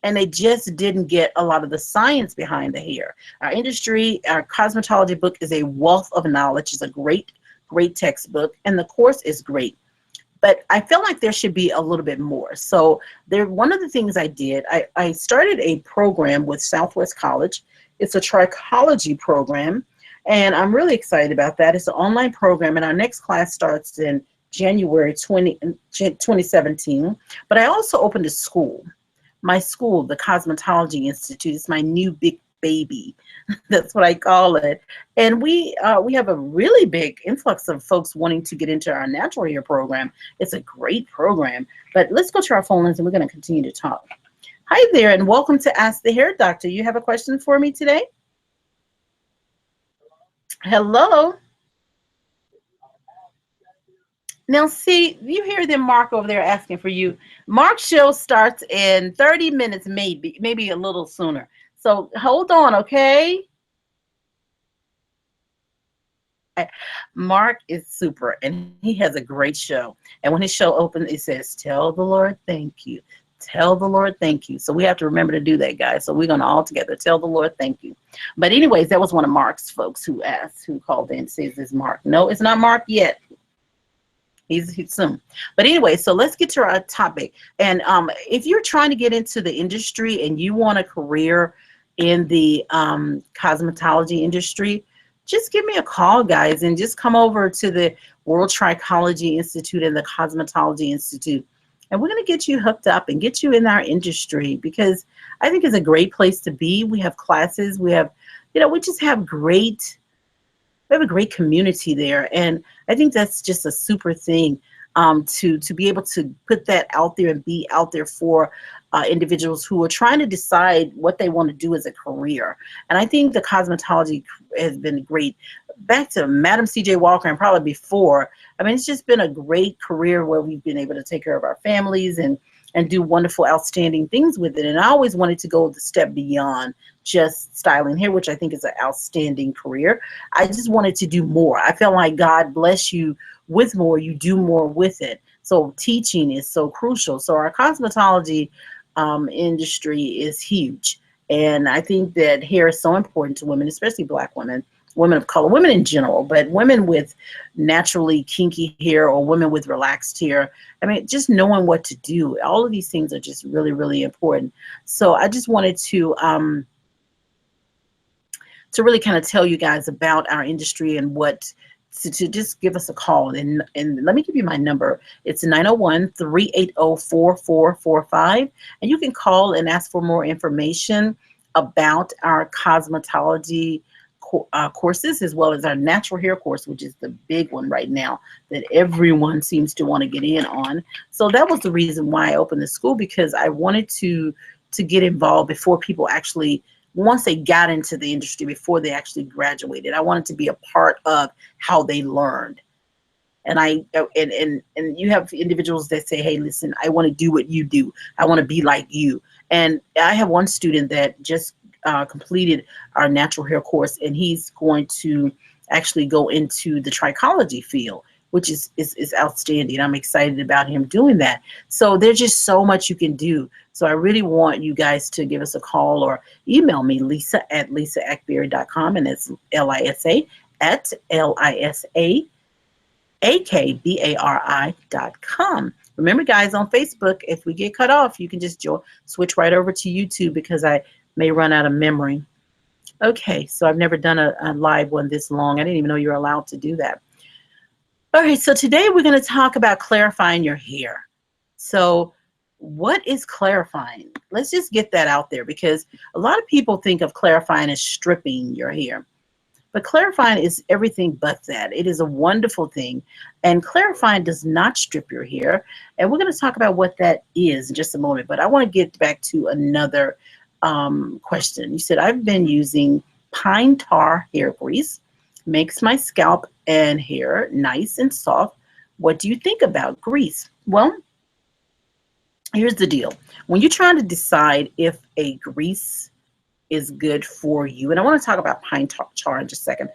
and they just didn't get a lot of the science behind the hair. Our industry, our cosmetology book is a wealth of knowledge. It's a great, great textbook, and the course is great. But I feel like there should be a little bit more. So one of the things I did, I started a program with Southwest College. It's a trichology program, and I'm really excited about that. It's an online program, and our next class starts in January 2017. But I also opened a school. My school, the Cosmetology Institute, is my new big baby. That's what I call it. And we have a really big influx of folks wanting to get into our natural hair program. It's a great program. But let's go to our phone lines, and we're going to continue to talk. Hi there, and welcome to Ask the Hair Doctor. You have a question for me today? Hello. Now, see, you hear them, Mark, over there asking for you. Mark's show starts in 30 minutes, maybe a little sooner. So hold on, okay? Mark is super, and he has a great show. And when his show opens, it says, tell the Lord thank you. Tell the Lord thank you. So we have to remember to do that, guys. So we're going to all together tell the Lord thank you. But anyways, that was one of Mark's folks who called in and says, it's Mark. No, it's not Mark yet. He's soon. But anyway, so let's get to our topic. And if you're trying to get into the industry and you want a career in the cosmetology industry, just give me a call, guys, and just come over to the World Trichology Institute and the Cosmetology Institute. And we're going to get you hooked up and get you in our industry, because I think it's a great place to be. We have classes. We have, we just have we have a great community there. And I think that's just a super thing, to be able to put that out there and be out there for individuals who are trying to decide what they want to do as a career. And I think the cosmetology has been great. Back to Madam C.J. Walker and probably before, I mean, it's just been a great career where we've been able to take care of our families and do wonderful, outstanding things with it. And I always wanted to go the step beyond just styling hair, which I think is an outstanding career. I just wanted to do more. I felt like God bless you with more, you do more with it. So teaching is so crucial. So our cosmetology industry is huge. And I think that hair is so important to women, especially Black women, women of color, women in general, but women with naturally kinky hair or women with relaxed hair. I mean, just knowing what to do. All of these things are just really, really important. So I just wanted to really kind of tell you guys about our industry and what to just give us a call. And let me give you my number. It's 901-380-4445. And you can call and ask for more information about our cosmetology courses, as well as our natural hair course, which is the big one right now that everyone seems to want to get in on. So that was the reason why I opened the school, because I wanted to get involved before people actually, once they got into the industry, before they actually graduated. I wanted to be a part of how they learned. And and you have individuals that say, hey, listen, I want to do what you do. I want to be like you. And I have one student that just completed our natural hair course, and he's going to actually go into the trichology field, which is outstanding. I'm excited about him doing that. So there's just so much you can do. So I really want you guys to give us a call or email me, lisa@lisaakbari.com, and it's LISA@LISAAKBARI.com. Remember, guys, on Facebook, if we get cut off, you can just switch right over to YouTube, because I may run out of memory. Okay, so I've never done a live one this long. I didn't even know you're allowed to do that. All right, so today we're going to talk about clarifying your hair. So what is clarifying? Let's just get that out there, because a lot of people think of clarifying as stripping your hair. But clarifying is everything but that. It is a wonderful thing. And clarifying does not strip your hair. And we're going to talk about what that is in just a moment. But I want to get back to another question. You said, I've been using pine tar hair grease. Makes my scalp and hair nice and soft. What do you think about grease? Well, here's the deal. When you're trying to decide if a grease is good for you, and I want to talk about pine tar in just a second,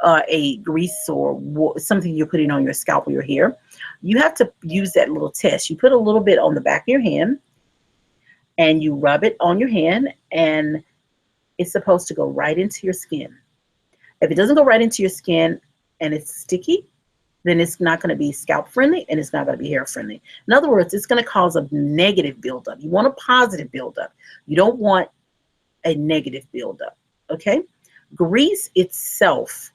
a grease or something you're putting on your scalp or your hair, you have to use that little test. You put a little bit on the back of your hand, and you rub it on your hand, and it's supposed to go right into your skin. If it doesn't go right into your skin and it's sticky, then it's not going to be scalp friendly, and it's not going to be hair friendly. In other words, it's going to cause a negative buildup. You want a positive buildup. You don't want a negative buildup. Okay? Grease itself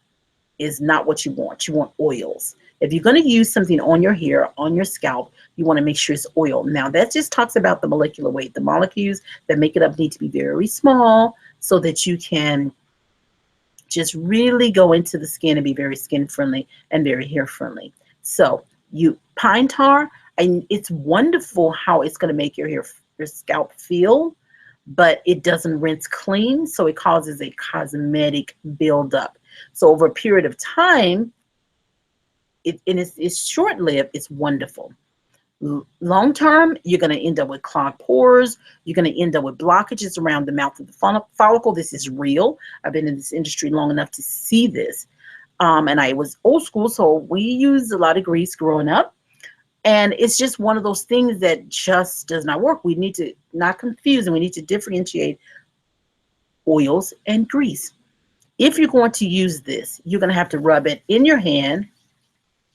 is not what you want. You want oils. If you're going to use something on your hair, on your scalp, you want to make sure it's oil. Now, that just talks about the molecular weight. The molecules that make it up need to be very small so that you can just really go into the skin and be very skin friendly and very hair friendly. So pine tar, and it's wonderful how it's going to make your scalp feel, but it doesn't rinse clean, so it causes a cosmetic buildup. So over a period of time, it's short-lived, it's wonderful. Long term, you're going to end up with clogged pores. You're going to end up with blockages around the mouth of the follicle. This is real. I've been in this industry long enough to see this. And I was old school, so we used a lot of grease growing up. And it's just one of those things that just does not work. We need to not confuse, and we need to differentiate oils and grease. If you're going to use this, you're going to have to rub it in your hand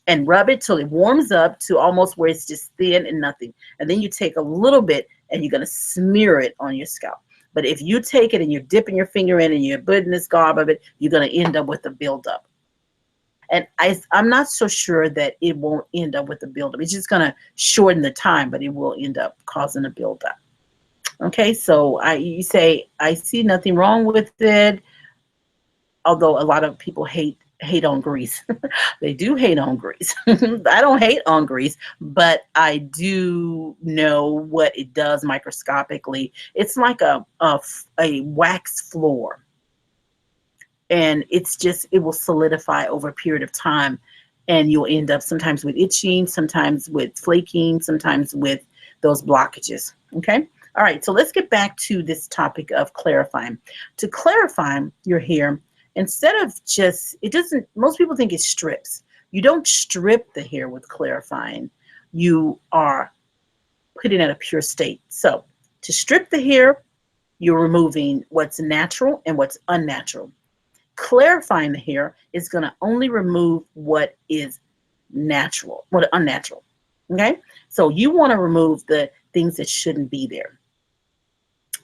and rub it till it warms up to almost where it's just thin and nothing. And then you take a little bit and you're going to smear it on your scalp. But if you take it and you're dipping your finger in and you're putting this garb of it, you're going to end up with a buildup. And I'm not so sure that it won't end up with a buildup. It's just going to shorten the time, but it will end up causing a buildup. Okay, so you say, I see nothing wrong with it, although a lot of people hate on grease. They do hate on grease. I don't hate on grease, but I do know what it does microscopically. It's like a wax floor, and it will solidify over a period of time, and you'll end up sometimes with itching, sometimes with flaking, sometimes with those blockages. Okay. All right. So let's get back to this topic of clarifying. To clarify your hair, instead of most people think it strips. You don't strip the hair with clarifying. You are putting it in a pure state. So to strip the hair, you're removing what's natural and what's unnatural. Clarifying the hair is going to only remove what is natural, what unnatural. Okay? So you want to remove the things that shouldn't be there.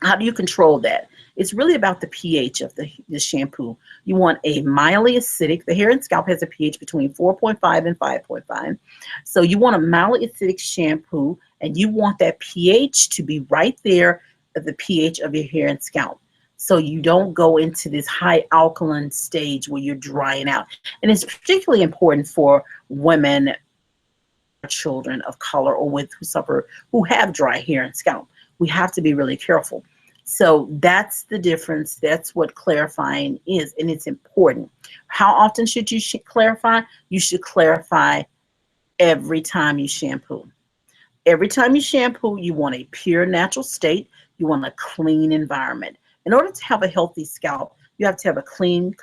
How do you control that? It's really about the pH of the shampoo. You want a mildly acidic. The hair and scalp has a pH between 4.5 and 5.5. So you want a mildly acidic shampoo, and you want that pH to be right there at the pH of your hair and scalp. so you don't go into this high alkaline stage where you're drying out. And it's particularly important for women, children of color, or who have dry hair and scalp. We have to be really careful. So that's the difference. That's what clarifying is, and it's important. How often should you clarify? You should clarify every time you shampoo. Every time you shampoo, you want a pure natural state. You want a clean environment. In order to have a healthy scalp, you have to have a clean,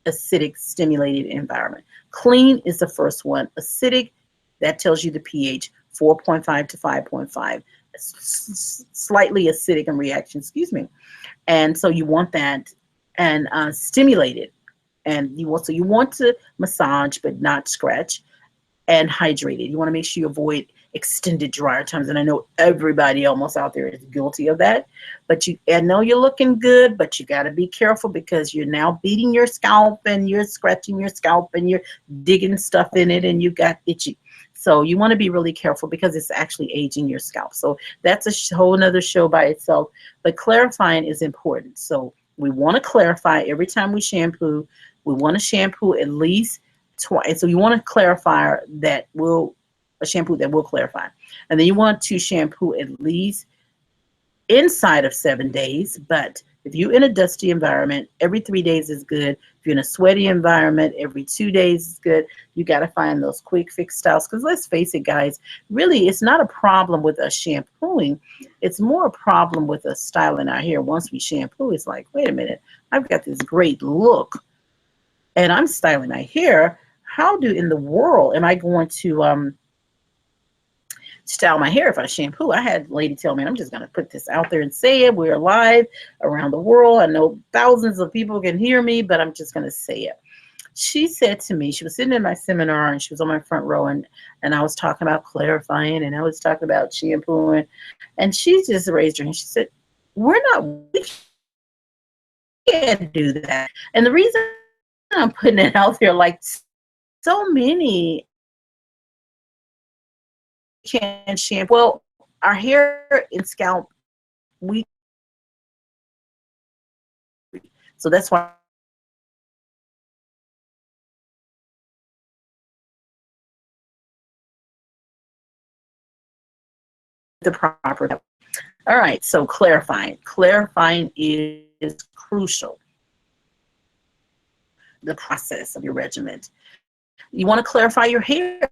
acidic, stimulated environment. Clean is the first one. Acidic, that tells you the pH, 4.5 to 5.5. Slightly acidic in reaction, excuse me. And so you want that, and stimulated. And you want to massage but not scratch, and hydrated. You want to make sure you avoid extended dryer times. And I know everybody almost out there is guilty of that. But I know you're looking good, but you got to be careful, because you're now beating your scalp and you're scratching your scalp and you're digging stuff in it and you got itchy. So you want to be really careful, because it's actually aging your scalp. So that's a whole nother show by itself. But clarifying is important. So we want to clarify every time we shampoo. We want to shampoo at least twice. So you want to clarify a shampoo that will clarify. And then you want to shampoo at least inside of 7 days. But if you're in a dusty environment, every 3 days is good. If you're in a sweaty environment, every 2 days is good. You got to find those quick fix styles, because let's face it, guys, really it's not a problem with us shampooing. It's more a problem with us styling our hair. Once we shampoo, it's like, wait a minute, I've got this great look and I'm styling my hair. How in the world am I going to style my hair if I shampoo? I had a lady tell me, and I'm just going to put this out there and say it, we're live around the world. I know thousands of people can hear me, but I'm just going to say it. She said to me, she was sitting in my seminar and she was on my front row, and I was talking about clarifying and I was talking about shampooing, and she just raised her hand. She said, we can't do that. And the reason I'm putting it out there, like so many can shampoo. Well, our hair and scalp, so that's why the proper. All right, so clarifying is crucial. The process of your regimen. You want to clarify your hair.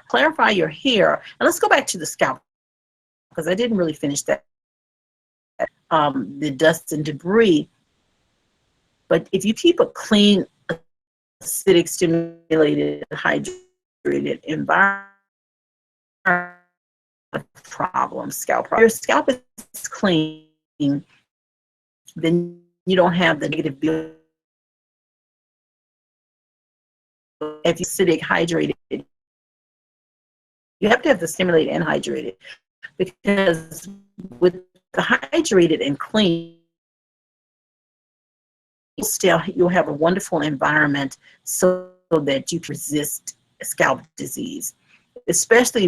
Clarify your hair. And let's go back to the scalp, because I didn't really finish that. The dust and debris. But if you keep a clean, acidic, stimulated, hydrated environment, scalp problem. Your scalp is clean, then you don't have the negative bill. If you're acidic, hydrated, you have to have the stimulated and hydrated, because with the hydrated and clean, you'll have a wonderful environment so that you can resist scalp disease, especially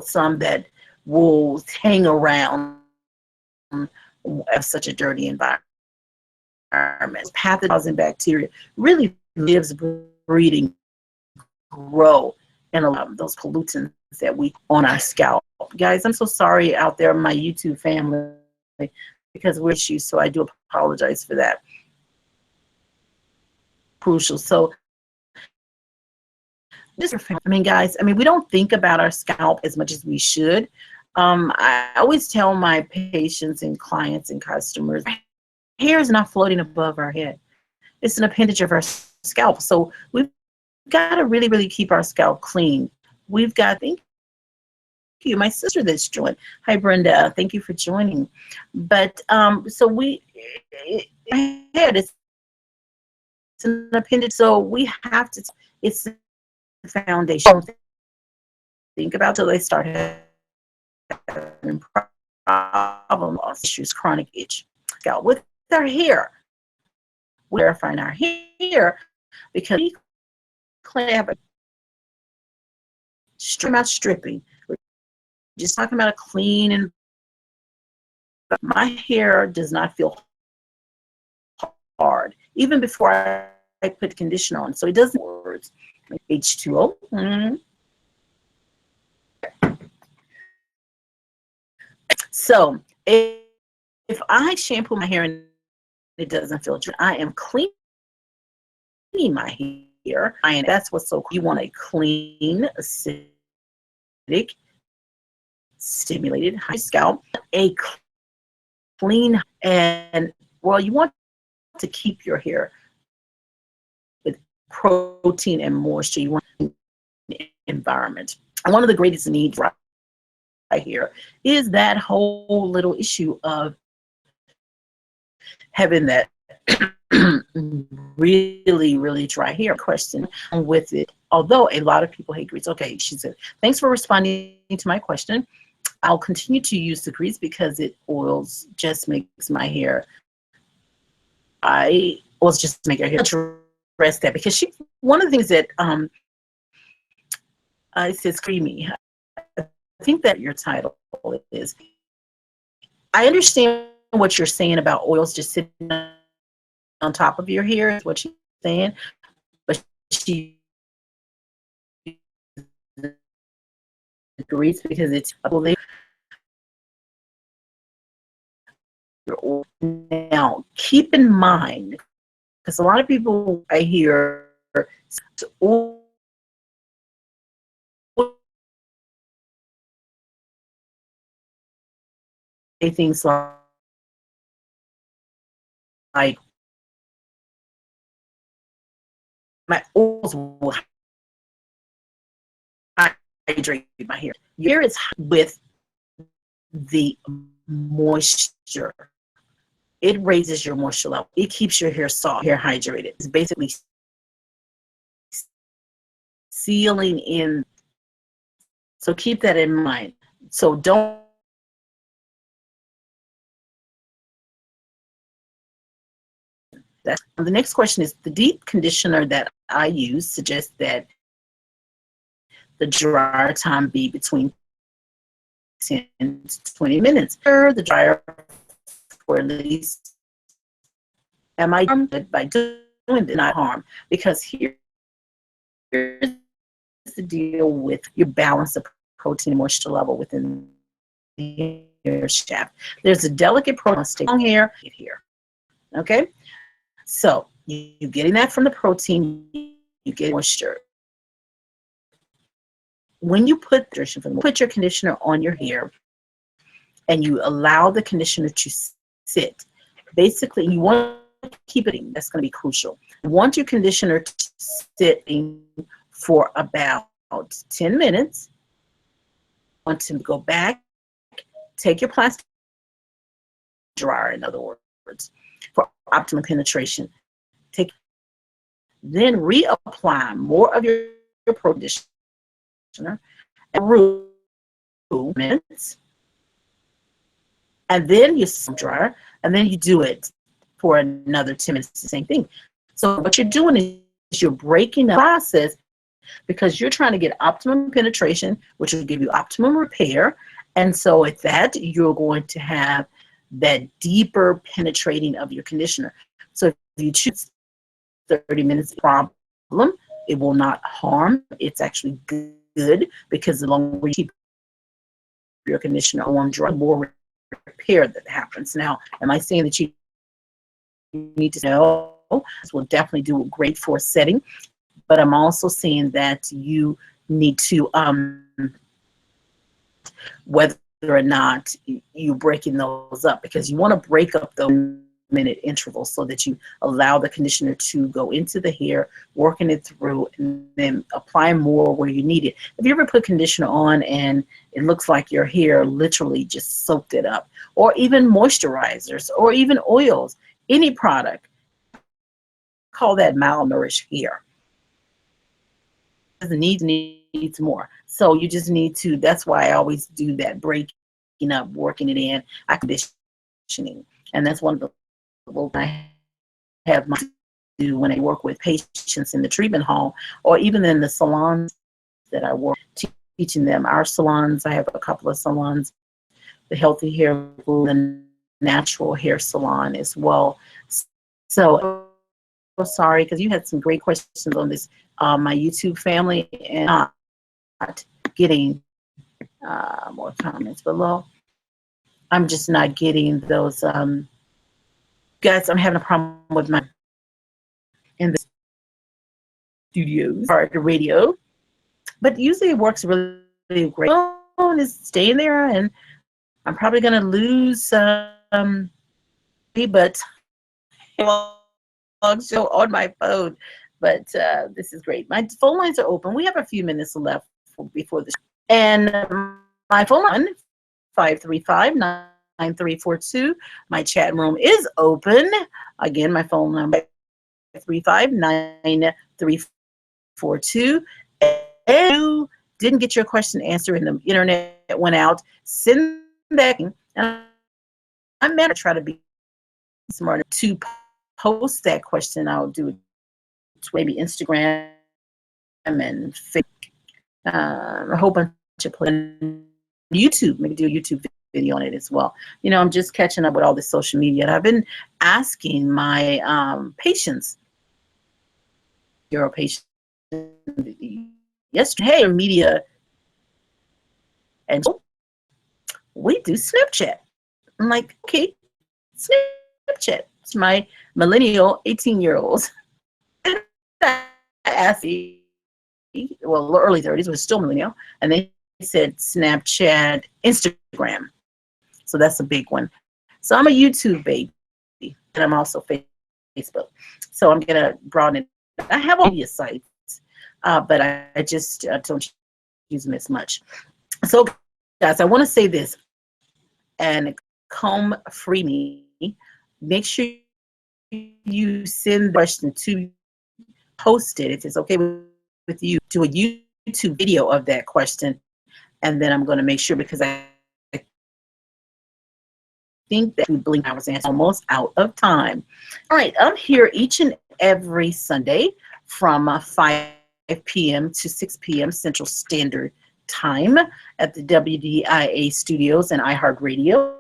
some that will hang around of such a dirty environment. Pathogens bacteria really lives, breeding, grow in a lot of those pollutants that we on our scalp. Guys, I'm so sorry out there, my YouTube family, because we're issues, so I do apologize for that. Crucial. So guys, we don't think about our scalp as much as we should. I always tell my patients and clients and customers, hair is not floating above our head. It's an appendage of our scalp. So we've got to really, really keep our scalp clean. We've got, thank you, my sister that's joined. Hi, Brenda. Thank you for joining. But so it's an appendage. So we have to, it's the foundation. Think about till they start having problem issues, chronic itch. Scalp with our hair. We're clarifying our hair because we have a stripping. We're just talking about a clean, and my hair does not feel hard, even before I put conditioner on. So it doesn't words. H2O. So if I shampoo my hair and it doesn't feel dry, I am cleaning my hair. And that's what's so cool. You want a clean, acidic, stimulated high scalp, a clean, and well, you want to keep your hair with protein and moisture. You want environment. And one of the greatest needs right here is that whole little issue of having that really, really dry hair. Question with it, although a lot of people hate grease. Okay, she said, thanks for responding to my question. I'll continue to use the grease because it oils, just makes my hair, just make her hair address that, because one of the things that it says creamy. I think that your title is, I understand what you're saying about oils just sitting on top of your hair, is what she's saying, but she agrees because it's now keep in mind, because a lot of people I hear things like my oils will hydrate my hair. Your hair is with the moisture. It raises your moisture level. It keeps your hair soft, hair hydrated. It's basically sealing in. So keep that in mind. So don't. The next question is, the deep conditioner that I use suggests that the dryer time be between 10 to 20 minutes. The dryer for at least, am I harmed by doing it? Not harm, because here's the deal with your balance of protein and moisture level within the hair shaft. There's a delicate protein long hair here. Okay, so you're getting that from the protein, you get moisture. When you put your conditioner on your hair and you allow the conditioner to sit, basically you want to keep it, that's going to be crucial. You want your conditioner to sit for about 10 minutes. You want to go back, take your plastic dryer, in other words, for optimum penetration. Then reapply more of your conditioner and minutes, and then you dryer, and then you do it for another 10 minutes, the same thing. So what you're doing is you're breaking the process, because you're trying to get optimum penetration, which will give you optimum repair. And so with that, you're going to have that deeper penetrating of your conditioner. So if you choose 30 minutes problem, it will not harm. It's actually good, because the longer you keep your conditioner on dry, the more repair that happens. Now, am I saying that you need to know? This will definitely do great for setting, but I'm also saying that you need to, whether or not you're breaking those up, because you want to break up those minute intervals so that you allow the conditioner to go into the hair, working it through, and then apply more where you need it. Have you ever put conditioner on and it looks like your hair literally just soaked it up? Or even moisturizers, or even oils, any product, call that malnourished hair. It needs more. So you just need to, that's why I always do that breaking up, working it in, conditioning. And that's one of the I have my do when I work with patients in the treatment hall, or even in the salons that I work, teaching them. Our salons, I have a couple of salons, the Healthy Hair Group and Natural Hair Salon as well. So sorry because you had some great questions on this, my YouTube family, and not getting more comments below. I'm just not getting those. Guys, I'm having a problem with my in the studios or the radio, but usually it works really, really great. Phone is staying there, and I'm probably going to lose but show on my phone. But this is great. My phone lines are open. We have a few minutes left before the show. And my phone line, 535-9342. My chat room is open. Again, my phone number, 535-9342. And you didn't get your question answered and the internet went out, send that. And I'm going to try to be smarter to post that question. I'll do it maybe Instagram and a whole bunch of YouTube, maybe do a YouTube video on it as well. You know, I'm just catching up with all this social media, and I've been asking my patients, your patient yesterday, hey, media, and we do Snapchat. I'm like, okay, Snapchat. It's my millennial 18-year-olds. And I asked, well, early 30s, was still millennial, and they said Snapchat, Instagram. So that's a big one. So I'm a YouTube baby, and I'm also Facebook. So I'm gonna broaden it. I have all media sites, but I just don't use them as much. So guys, I want to say this, and come free me. Make sure you send the question to post it if it's okay with you. Do a YouTube video of that question, and then I'm going to make sure, because I think that we blink, I was almost out of time. All right, I'm here each and every Sunday from 5 p.m. to 6 p.m. Central Standard Time at the WDIA studios and iHeartRadio.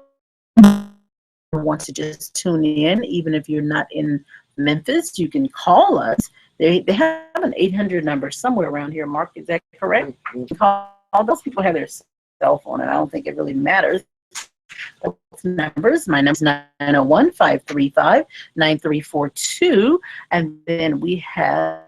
Want to just tune in, even if you're not in Memphis, you can call us. They have an 800 number somewhere around here. Mark, is that correct? You can call. Those people have their cell phone, and I don't think it really matters. Those numbers. My number is 901-535-9342, and then we have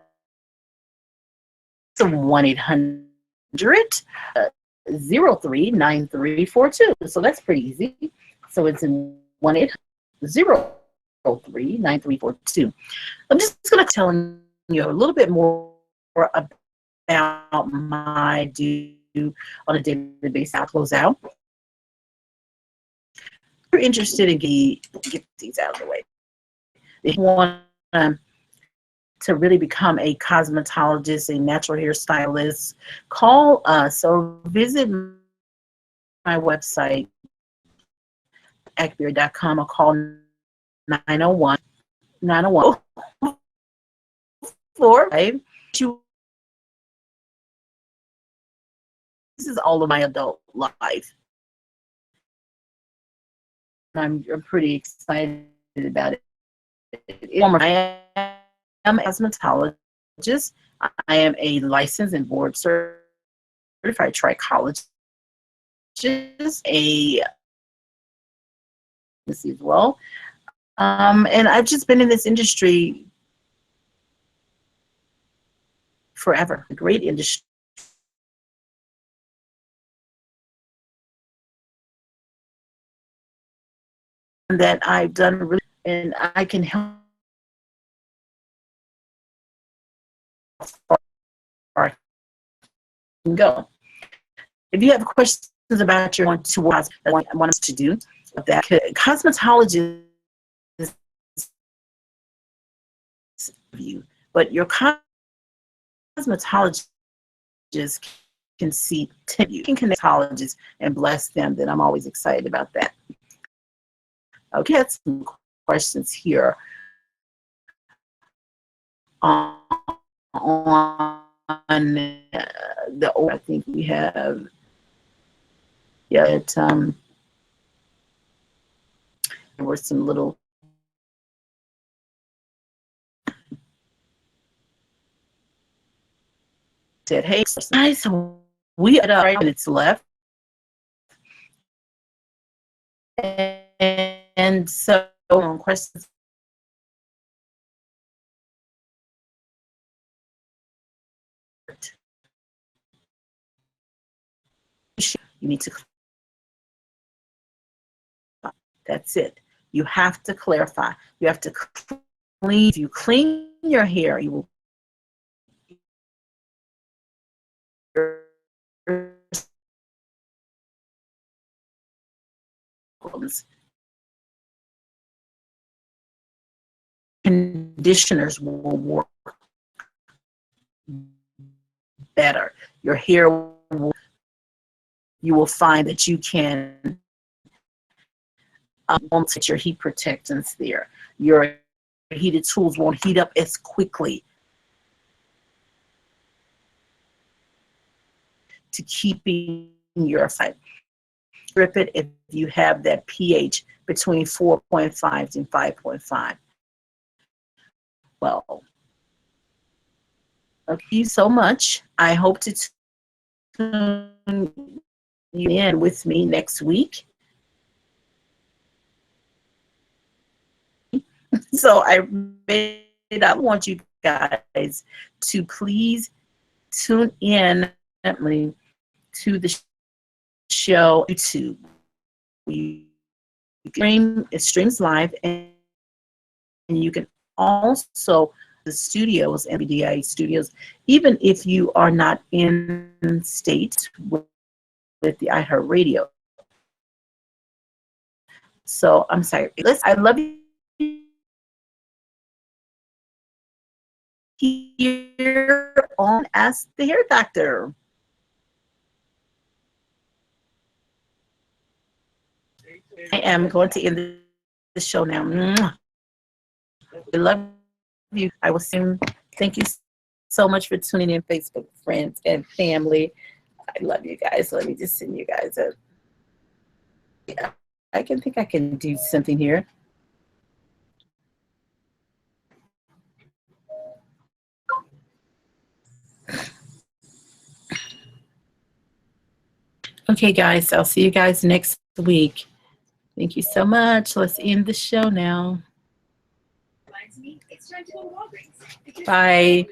some 1-800-03-9342. So that's pretty easy. So it's in 1-800-03-9342. I'm just going to tell you a little bit more about my do on a daily basis. I'll close out. If you're interested in get these out of the way, if you want to really become a cosmetologist, a natural hair stylist, call us or visit my website, Akbari.com, or call 901-901-45. This is all of my adult life. I'm pretty excited about it. I am a cosmetologist. I am a licensed and board certified trichologist, as well. And I've just been in this industry forever. A great industry. That I've done really, and I can help or go. If you have questions about your want to want us to do that, cosmetologist you, but your cosmetologist can see you can connect cosmetologists and bless them. Then I'm always excited about that. Okay, that's some questions here on the I think we have, yeah, there were some little said, hey, guys, we have 5 minutes left. And so, questions. You need to, that's it. You have to clarify. You have to clean. If you clean your hair, you will conditioners will work better. Your hair will, you will find that you can won't set your heat protectants there. Your heated tools won't heat up as quickly to keeping your site. Strip it if you have that pH between 4.5 and 5.5. Well, thank you so much. I hope to tune you in with me next week. So I want you guys to please tune in to the show YouTube. It streams live, and you can also the studios, MBDI studios, even if you are not in state with the iHeartRadio. So I'm sorry. Listen, I love you here on Ask the Hair Doctor. I am going to end the show now. I love you. I will soon. Thank you so much for tuning in, Facebook friends and family. I love you guys. Let me just send you guys a. I think I can do something here. Okay, guys. I'll see you guys next week. Thank you so much. Let's end the show now. Bye.